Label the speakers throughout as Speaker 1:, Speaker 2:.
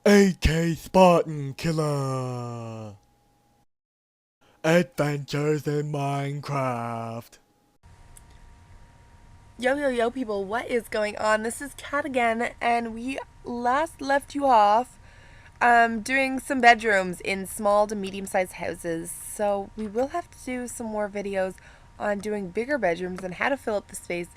Speaker 1: AK Spartan Killer Adventures in Minecraft.
Speaker 2: Yo, people, what is going on? This is Kat again, and we last left you off doing some bedrooms in small to medium sized houses. So, we will have to do some more videos on doing bigger bedrooms and how to fill up the space.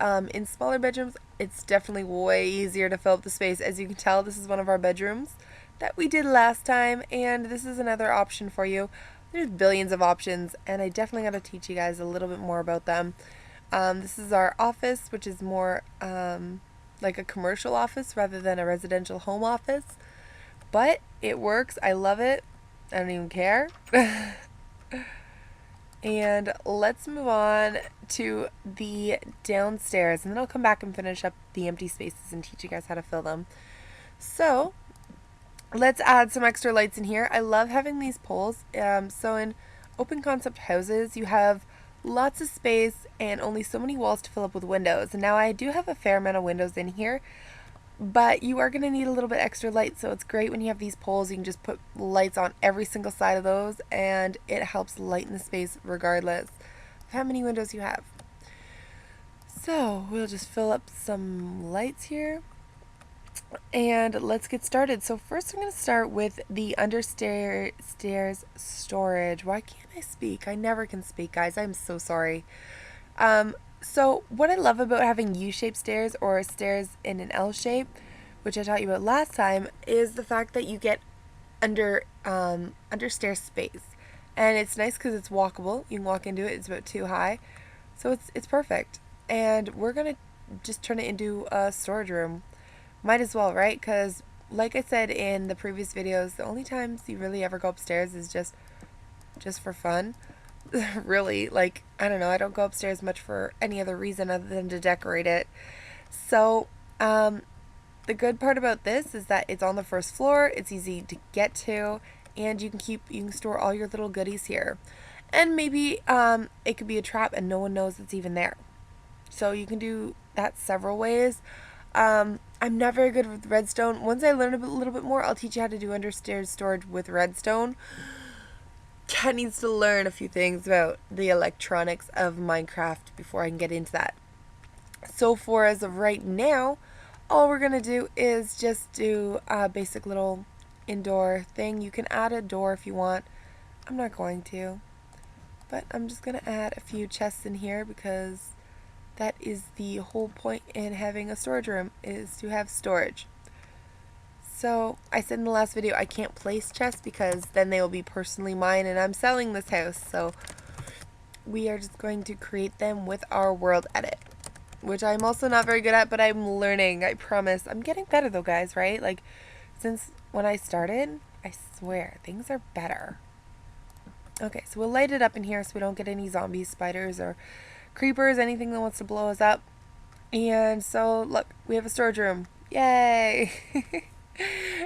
Speaker 2: In smaller bedrooms, it's definitely way easier to fill up the space. As you can tell, this is one of our bedrooms that we did last time, and this is another option for you. There's billions of options, and I definitely got to teach you guys a little bit more about them. This is our office, which is more like a commercial office rather than a residential home office. But it works. I love it. I don't even care. And let's move on to the downstairs, and then I'll come back and finish up the empty spaces and teach you guys how to fill them. So let's add some extra lights in here. I love having these poles. So in open concept houses, you have lots of space and only so many walls to fill up with windows. And now I do have a fair amount of windows in here, but you are going to need a little bit extra light. So it's great when you have these poles. You can just put lights on every single side of those, and it helps lighten the space regardless of how many windows you have. So we'll just fill up some lights here. And let's get started. So first I'm going to start with the understairs storage. Why can't I speak? I never can speak, guys. I'm so sorry. So what I love about having U-shaped stairs or stairs in an L shape, which I taught you about last time, is the fact that you get understair space. And it's nice because it's walkable. You can walk into it. It's about 2 high. So it's perfect. And we're going to just turn it into a storage room. Might as well, right? Because like I said in the previous videos, the only times you really ever go upstairs is just for fun. Really, like, I don't know, I don't go upstairs much for any other reason other than to decorate it. So, the good part about this is that it's on the first floor, it's easy to get to, and you can store all your little goodies here. And maybe it could be a trap and no one knows it's even there. So you can do that several ways. I'm not very good with redstone. Once I learn a little bit more, I'll teach you how to do understairs storage with redstone. Kat needs to learn a few things about the electronics of Minecraft before I can get into that. So for as of right now, all we're going to do is just do a basic little indoor thing. You can add a door if you want. I'm not going to. But I'm just going to add a few chests in here because that is the whole point in having a storage room, is to have storage. So I said in the last video I can't place chests because then they will be personally mine, and I'm selling this house. So we are just going to create them with our world edit, which I'm also not very good at, but I'm learning. I promise. I'm getting better though, guys, right? Like, since when I started, I swear, things are better. Okay, so we'll light it up in here so we don't get any zombies, spiders, or creepers, anything that wants to blow us up. And so look, we have a storage room. Yay!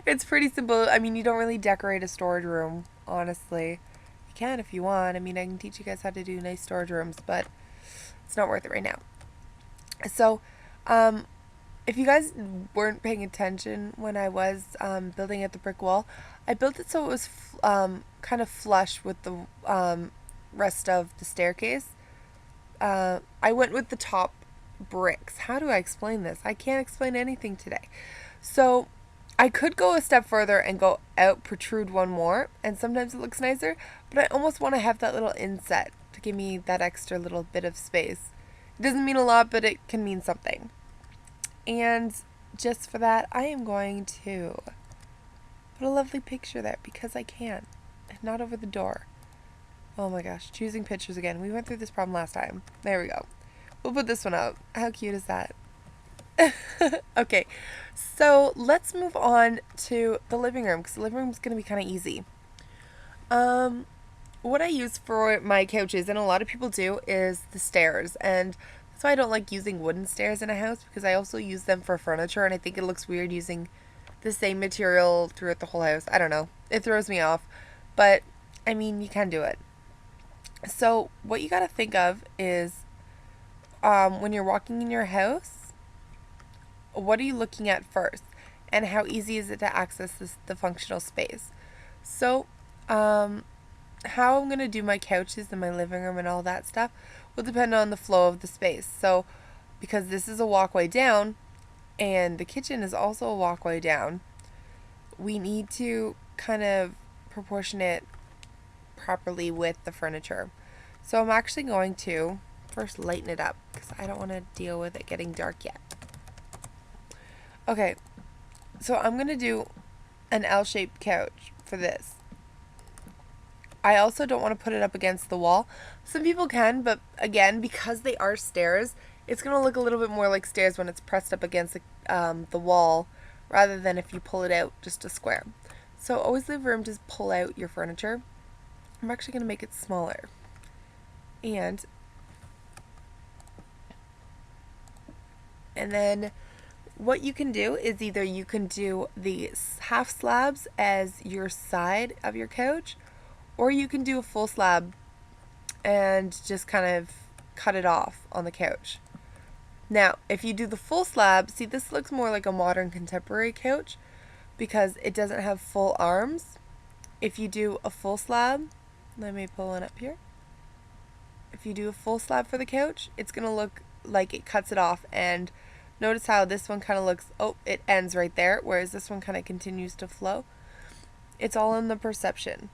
Speaker 2: It's pretty simple. I mean, you don't really decorate a storage room, honestly. You can if you want. I mean, I can teach you guys how to do nice storage rooms, but it's not worth it right now. So if you guys weren't paying attention when I was building at the brick wall, I built it so it was kind of flush with the rest of the staircase. I went with the top bricks. How do I explain this? I can't explain anything today. So I could go a step further and go out, protrude one more, and sometimes it looks nicer, but I almost want to have that little inset to give me that extra little bit of space. It doesn't mean a lot, but it can mean something. And just for that, I am going to put a lovely picture there because I can, and not over the door. Oh my gosh, choosing pictures again. We went through this problem last time. There we go. We'll put this one up. How cute is that? Okay, so let's move on to the living room because the living room is going to be kind of easy. What I use for my couches, and a lot of people do, is the stairs. And that's why I don't like using wooden stairs in a house, because I also use them for furniture, and I think it looks weird using the same material throughout the whole house. I don't know. It throws me off. But, I mean, you can do it. So what you got to think of is when you're walking in your house, what are you looking at first? and how easy is it to access the functional space. So, how I'm going to do my couches and my living room and all that stuff will depend on the flow of the space. So, because this is a walkway down and the kitchen is also a walkway down, we need to kind of proportion it properly with the furniture. So I'm actually going to first lighten it up because I don't want to deal with it getting dark yet. Okay, so I'm going to do an L-shaped couch for this. I also don't want to put it up against the wall. Some people can, but again, because they are stairs, it's going to look a little bit more like stairs when it's pressed up against the wall rather than if you pull it out just a square. So always leave room to pull out your furniture. I'm actually going to make it smaller. And then what you can do is either you can do the half slabs as your side of your couch, or you can do a full slab and just kind of cut it off on the couch. Now, if you do the full slab, see, this looks more like a modern contemporary couch because it doesn't have full arms. If you do a full slab, let me pull one up here. If you do a full slab for the couch, it's going to look like it cuts it off. And notice how this one kind of looks, oh, it ends right there, whereas this one kind of continues to flow. It's all in the perception.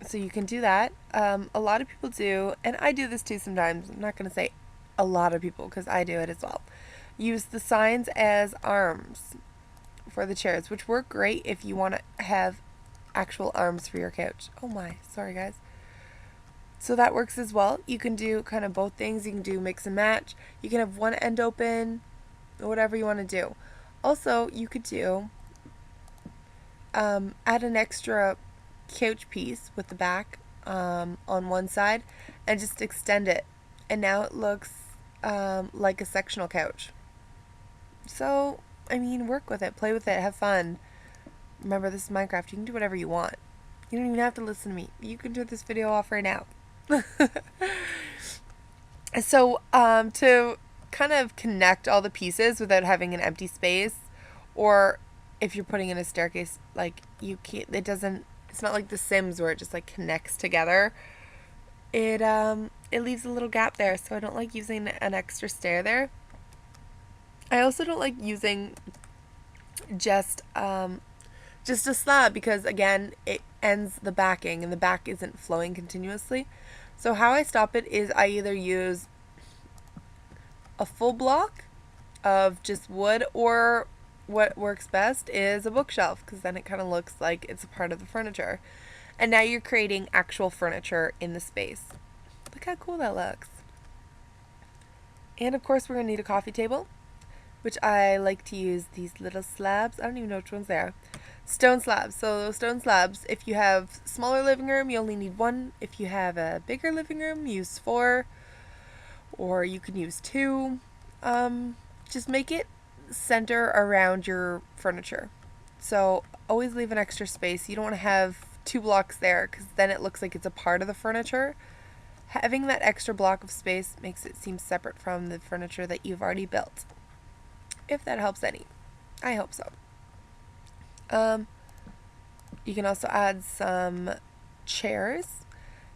Speaker 2: So you can do that. A lot of people do, and I do this too sometimes. I'm not going to say a lot of people because I do it as well. Use the signs as arms for the chairs, which work great if you want to have actual arms for your couch. Oh my, sorry guys. So that works as well. You can do kind of both things. You can do mix and match. You can have one end open, whatever you want to do. Also, you could do add an extra couch piece with the back on one side and just extend it. And now it looks like a sectional couch. So, I mean, work with it, play with it, have fun. Remember, this is Minecraft. You can do whatever you want. You don't even have to listen to me. You can turn this video off right now. So, to kind of connect all the pieces without having an empty space, or if you're putting in a staircase, like you can't, it's not like The Sims where it just like connects together. It leaves a little gap there, so I don't like using an extra stair there. I also don't like using just a slab because again it ends the backing and the back isn't flowing continuously. So how I stop it is I either use a full block of just wood, or what works best is a bookshelf because then it kind of looks like it's a part of the furniture. And now you're creating actual furniture in the space. Look how cool that looks. And of course we're going to need a coffee table, which I like to use these little slabs. I don't even know which ones they are. Stone slabs. So those stone slabs, if you have smaller living room, you only need one. If you have a bigger living room, use 4. Or you can use 2. Just make it center around your furniture. So always leave an extra space. You don't want to have 2 blocks there because then it looks like it's a part of the furniture. Having that extra block of space makes it seem separate from the furniture that you've already built. If that helps any. I hope so. You can also add some chairs.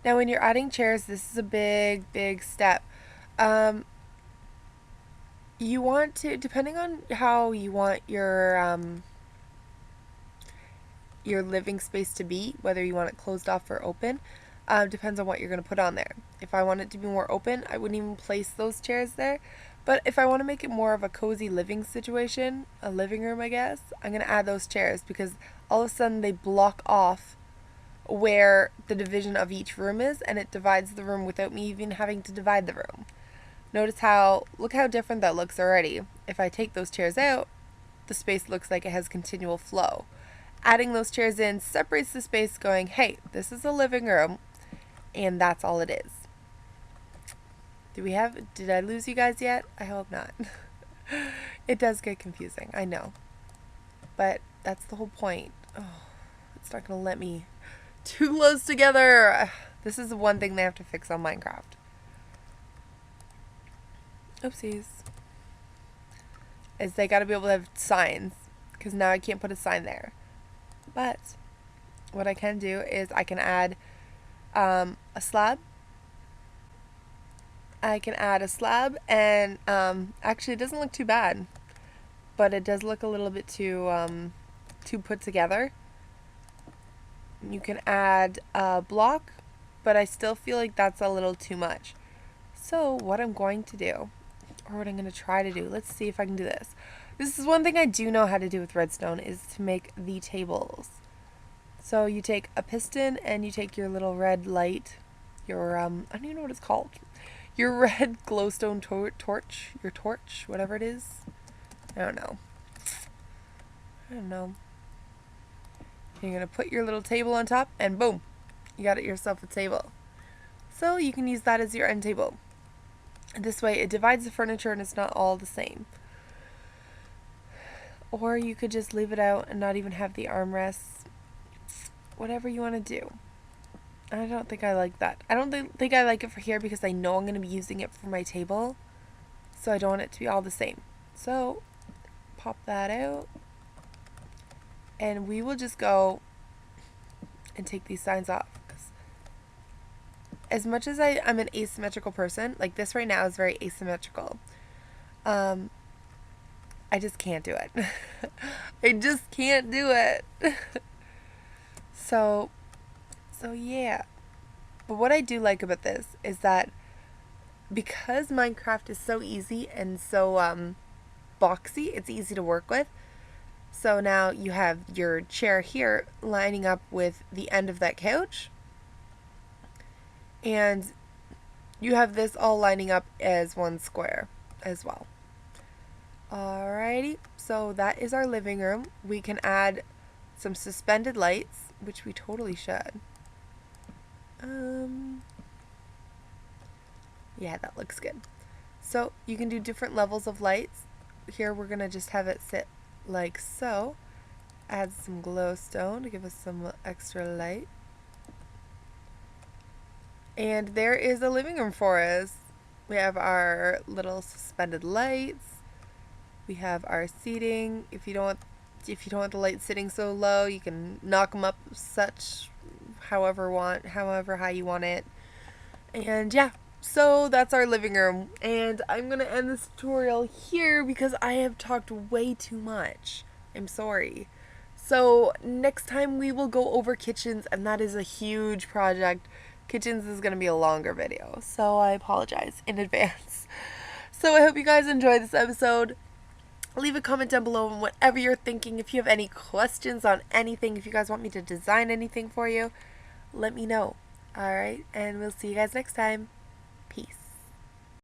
Speaker 2: Now when you're adding chairs, this is a big step. You want to, depending on how you want your living space to be, whether you want it closed off or open, depends on what you're going to put on there. If I want it to be more open, I wouldn't even place those chairs there. But if I want to make it more of a cozy living situation, a living room I guess, I'm going to add those chairs because all of a sudden they block off where the division of each room is, and it divides the room without me even having to divide the room. Notice how, look how different that looks already. If I take those chairs out, the space looks like it has continual flow. Adding those chairs in separates the space, going, hey, this is a living room, and that's all it is. Did I lose you guys yet? I hope not. It does get confusing, I know. But that's the whole point. Oh, it's not going to let me. 2 close together. This is the one thing they have to fix on Minecraft. Oopsies. Is they got to be able to have signs. because now I can't put a sign there. But what I can do is I can add a slab. I can add a slab, and actually it doesn't look too bad, but it does look a little bit too put together. You can add a block, but I still feel like that's a little too much. So what I'm going to do, or what I'm going to try to do, let's see if I can do this. This is one thing I do know how to do with redstone, is to make the tables. So you take a piston and you take your little red light, your, I don't even know what it's called. Your red glowstone torch, your torch, whatever it is. I don't know. You're going to put your little table on top and boom, you got it yourself a table. So you can use that as your end table. This way it divides the furniture and it's not all the same. Or you could just leave it out and not even have the armrests. Whatever you want to do. I don't think I like that. I don't think I like it for here because I know I'm going to be using it for my table. So I don't want it to be all the same. So pop that out. And we will just go and take these signs off. As much as I'm an asymmetrical person, like this right now is very asymmetrical. I just can't do it. I just can't do it. So yeah. But what I do like about this is that because Minecraft is so easy and so boxy, it's easy to work with. So now you have your chair here lining up with the end of that couch. And you have this all lining up as one square as well. Alrighty, so that is our living room. We can add some suspended lights, which we totally should. Yeah, that looks good. So you can do different levels of lights. Here we're going to just have it sit like so. Add some glowstone to give us some extra light. And there is a living room for us. We have our little suspended lights. We have our seating. If you don't want the lights sitting so low, you can knock them up however high you want it. And yeah, so that's our living room. And I'm gonna end this tutorial here because I have talked way too much. I'm sorry. So next time we will go over kitchens, and that is a huge project. Kitchens is going to be a longer video, so I apologize in advance. So I hope you guys enjoyed this episode. Leave a comment down below on whatever you're thinking. If you have any questions on anything, if you guys want me to design anything for you, let me know. Alright, and we'll see you guys next time.